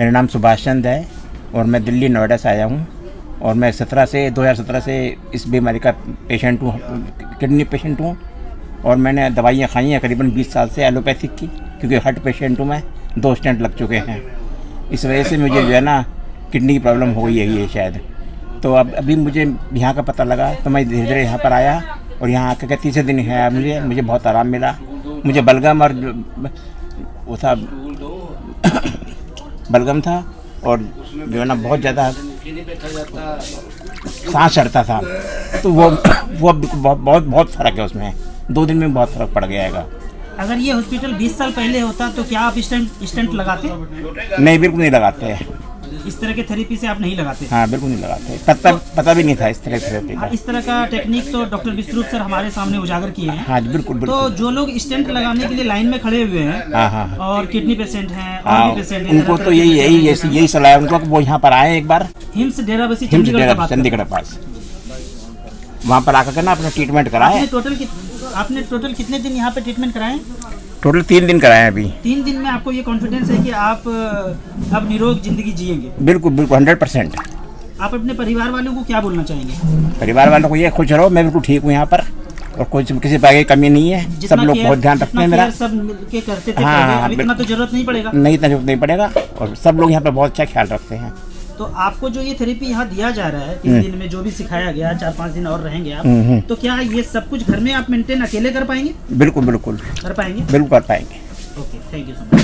मेरा नाम सुभाष चंद है और मैं दिल्ली नोएडा से आया हूँ और मैं 2017 से इस बीमारी का पेशेंट हूँ, किडनी पेशेंट हूँ। और मैंने दवाइयाँ खाई हैं करीबन 20 साल से एलोपैथिक की, क्योंकि हार्ट पेशेंट हूँ मैं, 2 स्टेंट लग चुके हैं। इस वजह से मुझे जो है ना किडनी की प्रॉब्लम हो गई है शायद। तो अब अभी मुझे यहाँ का पता लगा तो मैं धीरे धीरे यहाँ पर आया और यहाँ आकर के तीसरे दिन है मुझे बहुत आराम मिला। मुझे बलगम और वो था बलगम था और जो है ना बहुत ज़्यादा सांस चढ़ता था, तो वो बहुत फ़र्क है उसमें। 2 दिन में बहुत फ़र्क पड़ गया है। अगर ये हॉस्पिटल 20 साल पहले होता तो क्या आप स्टंट लगाते? नहीं, बिल्कुल नहीं लगाते। इस तरह के थेरेपी से आप नहीं लगाते? हाँ, बिल्कुल नहीं लगाते। पता भी नहीं था इस तरह की थेरेपी का। इस तरह का टेक्निक तो डॉक्टर विश्वरूप सर हमारे सामने उजागर किए हैं। हाँ, बिल्कुल। तो जो लोग स्टेंट लगाने के लिए लाइन में खड़े हुए हैं, हाँ, और किडनी पेशेंट हैं और भी पेशेंट हैं, उनको तो यही सलाह है उनको कि वो यहाँ पर आए एक बार। हिम्स डेराबस्सी चंडीगढ़ के पास वहाँ पर आकर के ना अपना ट्रीटमेंट कराए। आपने टोटल कितने दिन यहाँ पे ट्रीटमेंट कराए? टोटल 3 दिन कराए अभी। 3 दिन में आपको ये कॉन्फिडेंस है कि आप अब निरोग जिंदगी जिएंगे? बिल्कुल 100%। आप अपने परिवार वालों को क्या बोलना चाहेंगे? परिवार वालों को ये खुश रहो, मैं बिल्कुल ठीक हूँ यहाँ पर और कुछ किसी प्रकार की कमी नहीं है। सब लोग बहुत ध्यान रखते हैं मेरा। सब मिलके करते थे। हाँ, अब इतना तो जरूरत नहीं पड़ेगा। नहीं, इतना जरूरत नहीं पड़ेगा और सब लोग यहाँ पर बहुत अच्छा ख्याल रखते हैं। तो आपको जो ये थेरेपी यहाँ दिया जा रहा है 3 दिन में, जो भी सिखाया गया, 4-5 दिन और रहेंगे आप, तो क्या ये सब कुछ घर में आप मेंटेन अकेले कर पाएंगे? बिल्कुल कर पाएंगे। बिल्कुल कर पाएंगे। Okay, thank you so much.